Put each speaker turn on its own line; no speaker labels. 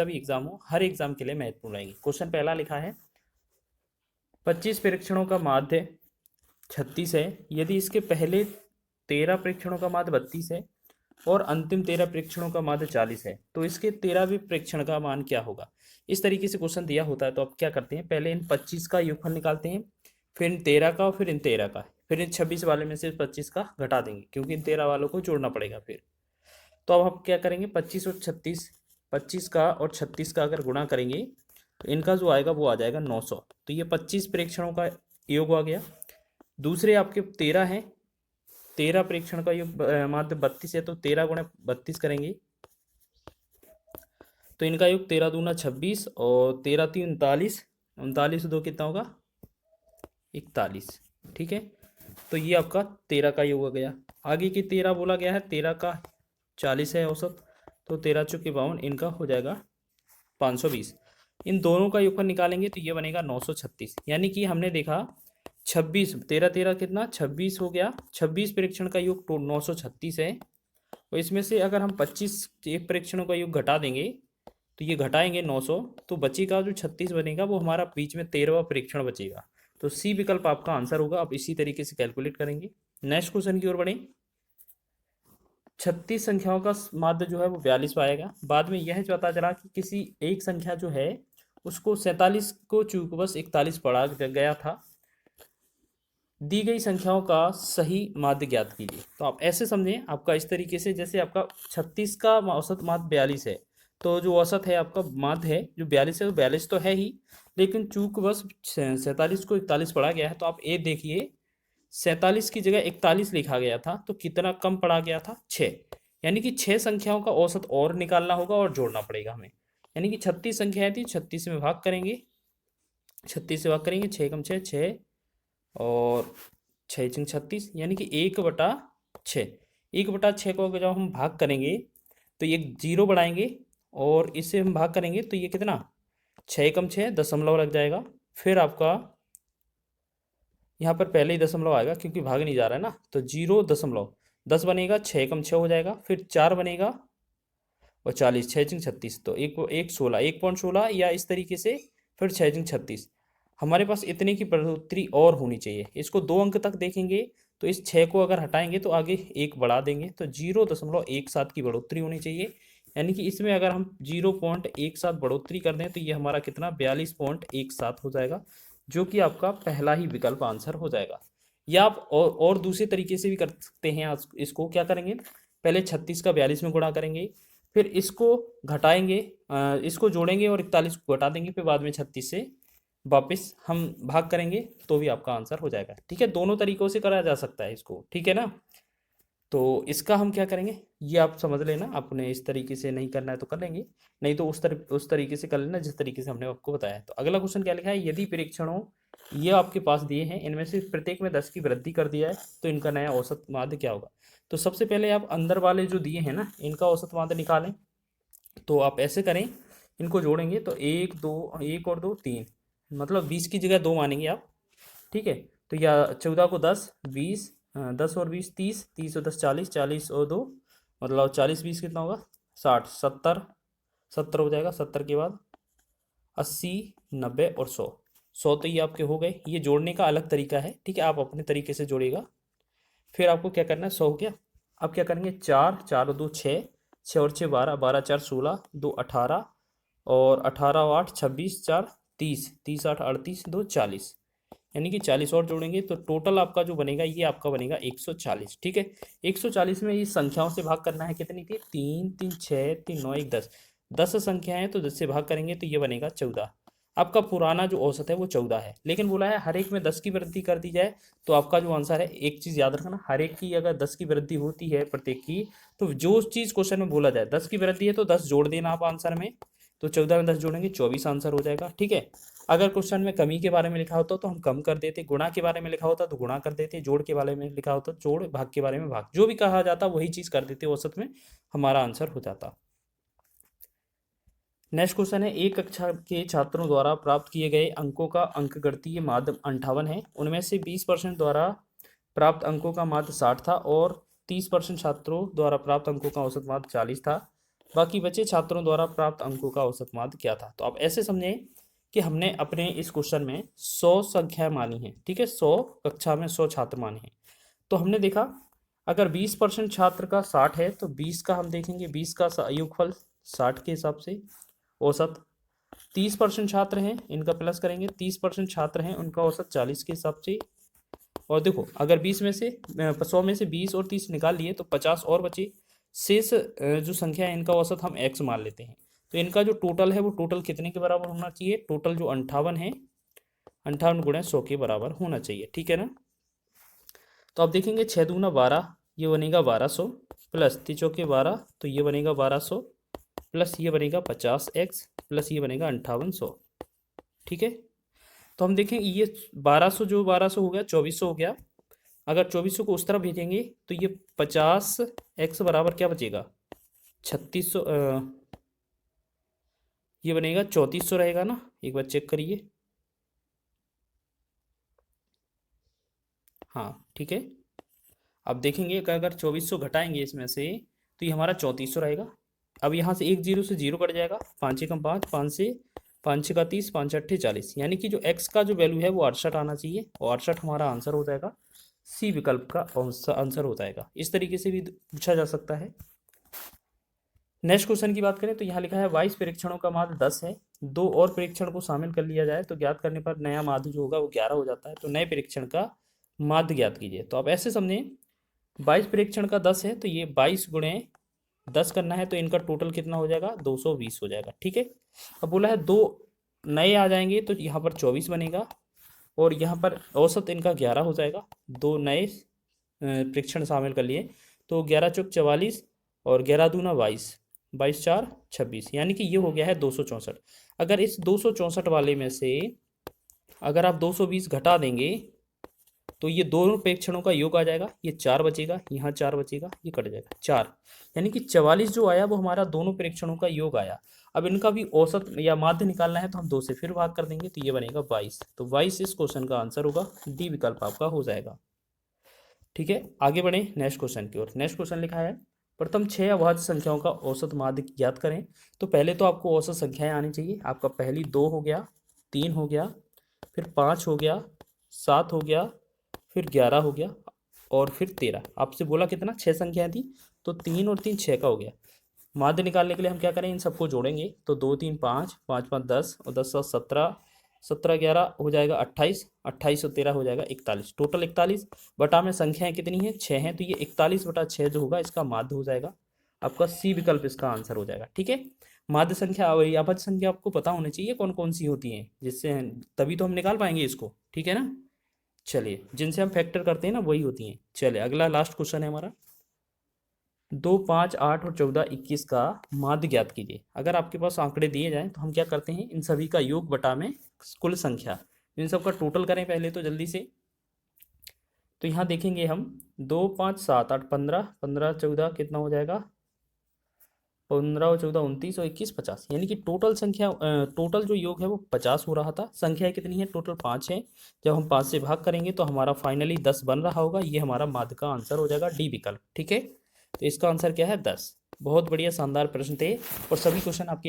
भी एग्जाम हो, हर एग्जाम के लिए महत्वपूर्ण रहेंगे। क्वेश्चन पहला लिखा है 25 परीक्षणों का माध्य 36 है, यदि इसके पहले 13 परीक्षणों का माध्य 32 है और अंतिम 13 परीक्षणों का माध्य 40 है, तो इसके 13वें परीक्षण का मान क्या होगा। इस तरीके से क्वेश्चन दिया होता है तो आप क्या करते हैं, पहले इन 25 का योगफल निकालते हैं, फिर इन 13 का, फिर इन 13 का, फिर इन 26 वाले में से 25 का घटा देंगे, क्योंकि इन 13 वालों को जोड़ना पड़ेगा फिर। तो अब हम क्या करेंगे, 25 और 36, 25 का और 36 का अगर गुणा करेंगे तो इनका जो आएगा वो आ जाएगा 900। तो ये 25 परीक्षणों का योग आ गया। दूसरे आपके 13 हैं, 13 परीक्षण का योग माध्य 32 है, तो 13 गुणे 32 करेंगे तो इनका योग 13 दूना 26 और 13 तीन 39, 39 दो कितना होगा 41। ठीक है, तो ये आपका 13 का योग हो गया। आगे की 13 बोला गया है, 13 का 40 है औसत, तो 13 चौके 52, इनका हो जाएगा 520। इन दोनों का योगफल निकालेंगे तो ये बनेगा 936। यानी कि हमने देखा 26, 13 13 कितना 26 हो गया, 26 परीक्षण का योग तो 936 है। और इसमें से अगर हम 25 एक परीक्षणों का योग घटा देंगे तो ये घटाएंगे 900, तो बचेगा जो 36 बनेगा वो हमारा बीच में 13वां परीक्षण बचेगा। तो सी विकल्प आपका आंसर होगा। अब इसी तरीके से कैलकुलेट करेंगे। नेक्स्ट क्वेश्चन की ओर बढ़ें। 36 संख्याओं का माध्य जो है वो 42 पाएगा। बाद में यह पता चला कि किसी एक संख्या जो है उसको 47 को चूकवश 41 पढ़ा गया था। दी गई संख्याओं का सही माध्य ज्ञात कीजिए। तो आप ऐसे समझें, आपका इस तरीके से, जैसे आपका 36 का औसत माध्य 42 है, तो जो औसत है आपका माध्य है जो 42 है, वो 42 तो है ही, लेकिन चूकवश 47 को 41 पढ़ा गया है। तो आप ए देखिए, 47 की जगह 41 लिखा गया था, तो कितना कम पड़ा गया था 6। यानी कि 6 संख्याओं का औसत और निकालना होगा और जोड़ना पड़ेगा हमें। यानी कि 36 संख्याएं थी, 36 में भाग करेंगे, 36 से भाग करेंगे, 6 कम 6 6 और 6 छंग 36, यानी कि 1/6। 1/6 को जब हम भाग करेंगे तो ये 0 बढ़ाएंगे और इससे हम भाग करेंगे तो ये कितना 6 कम 6 दशमलव लग जाएगा। फिर आपका यहाँ पर पहले ही दशमलव आएगा क्योंकि भाग नहीं जा रहा है ना, तो 0.10 बनेगा, 6 कम 6 हो जाएगा, फिर 4 बनेगा और 40, 6 छंग 36, तो 1.16 या इस तरीके से, फिर 6 छंग 36। हमारे पास इतने की बढ़ोतरी और होनी चाहिए। इसको 2 अंक तक देखेंगे तो इस 6 को अगर हटाएंगे तो आगे 1 बढ़ा देंगे, तो 0.17 की बढ़ोतरी होनी चाहिए। यानी कि इसमें अगर हम 0.17 बढ़ोतरी कर दें तो ये हमारा कितना 42.17 हो जाएगा, जो कि आपका पहला ही विकल्प आंसर हो जाएगा। या आप और दूसरे तरीके से भी कर सकते हैं। इसको क्या करेंगे, पहले 36 का 42 में गुणा करेंगे, फिर इसको घटाएंगे, इसको जोड़ेंगे और 41 को घटा देंगे, फिर बाद में 36 से वापस हम भाग करेंगे, तो भी आपका आंसर हो जाएगा। ठीक है, दोनों तरीकों से करा जा सकता है इसको। ठीक है ना, तो इसका हम क्या करेंगे ये आप समझ लेना। अपने इस तरीके से नहीं करना है तो कर लेंगे, नहीं तो उस तरीके से कर लेना जिस तरीके से हमने आपको बताया है। तो अगला क्वेश्चन क्या लिखा है, यदि परीक्षणों ये आपके पास दिए हैं, इनमें से प्रत्येक में 10 की वृद्धि कर दिया है, तो इनका नया औसत माध्य क्या होगा। तो सबसे पहले आप अंदर वाले जो दिए हैं ना, इनका औसत माध्य निकालें। तो आप ऐसे करें, इनको जोड़ेंगे तो 1 2 1 और 2 3, मतलब 20 की जगह 2 मानेंगे आप। ठीक है, तो या 14 को 10 20, 10 और 20 30, 30 और 10 40, 40 और 2 मतलब 40 20 कितना होगा 60, 70, 70 हो जाएगा। 70 के बाद 80 90 और 100, 100 तो ये आपके हो गए। ये जोड़ने का अलग तरीका है, ठीक है, आप अपने तरीके से जोड़िएगा। फिर आपको क्या करना है, 100 हो गया। अब क्या करेंगे, 4 4 और 2 6, 6 और 6 12, 12 4 16, 2 18 और 18 और 8 26, 4 30, 30 8 38, 2 40, यानी कि 40 और जोड़ेंगे तो टोटल आपका जो बनेगा ये आपका बनेगा 140। ठीक है, 140 में इस संख्याओं से भाग करना है, कितनी थी 3 3 6 3 9 1 10, 10 संख्याएं तो 10 से भाग करेंगे तो ये बनेगा 14। आपका पुराना जो औसत है वो 14 है, लेकिन बोला है हर एक में 10 की वृद्धि कर दी जाए, तो आपका जो आंसर है, एक चीज़ याद रखना, हर एक की अगर 10 की वृद्धि होती है प्रत्येक की, तो जो चीज़ क्वेश्चन में बोला जाए 10 की वृद्धि है तो 10 जोड़ देना आप आंसर में, तो 14 में 10 जोड़ेंगे 24 आंसर हो जाएगा। ठीक है, अगर क्वेश्चन में कमी के बारे में लिखा होता तो हम कम कर देते, गुणा के बारे में लिखा होता तो गुणा कर देते, जोड़ के बारे में लिखा होता जोड़, भाग के बारे में भाग, जो भी कहा जाता वही चीज़ कर देते, औसत में हमारा आंसर हो जाता। नेक्स्ट क्वेश्चन है, एक कक्षा के छात्रों द्वारा प्राप्त किए गए अंकों का अंकगणितीय माध्य 58 है, उनमें से 20% द्वारा प्राप्त अंकों का माध्य 60 था और 30% छात्रों द्वारा प्राप्त अंकों का औसत माध्य 40 था। बाकी बचे छात्रों द्वारा प्राप्त अंकों का औसत माध्य क्या था। तो आप ऐसे समझें कि हमने अपने इस क्वेश्चन में 100 संख्या मानी है, ठीक है, 100 कक्षा में 100 छात्र माने हैं। तो हमने देखा अगर 20% छात्र का 60 है तो 20 का हम देखेंगे, 20 का योगफल 60 के हिसाब से औसत। 30% छात्र हैं, इनका प्लस करेंगे, 30% छात्र हैं उनका औसत 40 के हिसाब से। और देखो अगर 20 में से 100 में से 20 और 30 निकाल लिए तो 50 और बचे। शेष जो संख्या है इनका औसत हम x मान लेते हैं। तो इनका जो टोटल है वो टोटल कितने के बराबर होना चाहिए, टोटल जो 58 है 58 गुणा 100 के बराबर होना चाहिए, ठीक है ना। तो आप देखेंगे 6 दूना 12, ये बनेगा 1200 प्लस 3 चौके 12, तो ये बनेगा 1200 प्लस ये बनेगा 50x प्लस ये बनेगा 5800, ठीक है। तो हम देखेंगे ये 1200 जो 1200 हो गया 2400 हो गया। अगर 2400 को उस तरफ भेजेंगे तो ये 50x बराबर क्या बचेगा 3600, ये बनेगा 3400 रहेगा ना, एक बार चेक करिए। हाँ ठीक है। अब देखेंगे कि अगर 2400 घटाएंगे इसमें से तो ये हमारा 3400 रहेगा। अब यहाँ से एक जीरो से जीरो कट जाएगा, 5 एकम 5, 5 से 5 छः का 30, 5 अट्ठे 40, यानी कि जो x का जो वैल्यू है वो 68 आना चाहिए और 68 हमारा आंसर हो जाएगा, सी विकल्प का आंसर हो जाएगा। इस तरीके से भी पूछा जा सकता है। नेक्स्ट क्वेश्चन की बात करें तो यहाँ लिखा है 22 परीक्षणों का माध्य 10 है, 2 और परीक्षण को शामिल कर लिया जाए तो ज्ञात करने पर नया माध्य जो होगा वो 11 हो जाता है। तो नए परीक्षण का माध्य ज्ञात कीजिए। तो आप ऐसे समझें 22 परीक्षण का 10 है तो ये 22 गुणे 10 करना है तो इनका टोटल कितना हो जाएगा 220 हो जाएगा, ठीक है। अब बोला है 2 नए आ जाएंगे तो यहाँ पर 24 बनेगा और यहाँ पर औसत इनका 11 हो जाएगा। 2 नए परीक्षण शामिल कर लिए तो 11 चौक 44 और 11 दूना 22, 22 4 26, यानी कि ये हो गया है 264। अगर इस 264 वाले में से अगर आप 220 घटा देंगे तो ये दोनों परीक्षणों का योग आ जाएगा, ये 4 बचेगा, यहाँ 4 बचेगा, ये कट जाएगा 4, यानी कि 44 जो आया वो हमारा दोनों परीक्षणों का योग आया। अब इनका भी औसत या माध्य निकालना है तो हम 2 से फिर भाग कर देंगे तो ये बनेगा 22। तो 22 इस क्वेश्चन का आंसर होगा, डी विकल्प आपका हो जाएगा, ठीक है। आगे बढ़े नेक्स्ट क्वेश्चन की ओर। नेक्स्ट क्वेश्चन लिखा है प्रथम 6 अभाज्य संख्याओं का औसत माध्य ज्ञात करें। तो पहले तो आपको औसत संख्याएं आनी चाहिए। आपका पहली 2 हो गया, 3 हो गया, फिर 5 हो गया, 7 हो गया, फिर 11 हो गया और फिर 13। आपसे बोला कितना 6 संख्याएं थी तो 3 और 3 6 का हो गया। माध्य निकालने के लिए हम क्या करें, इन सबको जोड़ेंगे तो 2 3 5, 5 5 10 और 10 7 17, 17 11 हो जाएगा 28, 28 और 13 हो जाएगा 41, टोटल 41। बटा में संख्याएं कितनी है 6 हैं तो ये 41 बटा 6 जो होगा इसका माध्य हो जाएगा। आपका सी विकल्प इसका आंसर हो जाएगा, ठीक है। माध्य संख्या और अभाज्य संख्या आपको पता होनी चाहिए कौन कौन सी होती हैं, जिससे तभी तो हम निकाल पाएंगे इसको, ठीक है ना। चलिए जिनसे हम फैक्टर करते हैं ना वही होती हैं। चलिए अगला लास्ट क्वेश्चन है हमारा 2 5 8 और 14 21 का माध्य ज्ञात कीजिए। अगर आपके पास आंकड़े दिए जाएं तो हम क्या करते हैं, इन सभी का योग बटा में कुल संख्या, इन सब का टोटल करें पहले तो जल्दी से। तो यहाँ देखेंगे हम 2 5 7 8 15, 15 14 कितना हो जाएगा 15 और 14 29 और 21 50, यानी कि टोटल संख्या टोटल जो योग है वो 50 हो रहा था। संख्या कितनी है टोटल 5 है। जब हम 5 से भाग करेंगे तो हमारा फाइनली 10 बन रहा होगा। ये हमारा माध्य का आंसर हो जाएगा, डी विकल्प, ठीक है। तो इसका आंसर क्या है 10। बहुत बढ़िया शानदार प्रश्न थे और सभी क्वेश्चन आपके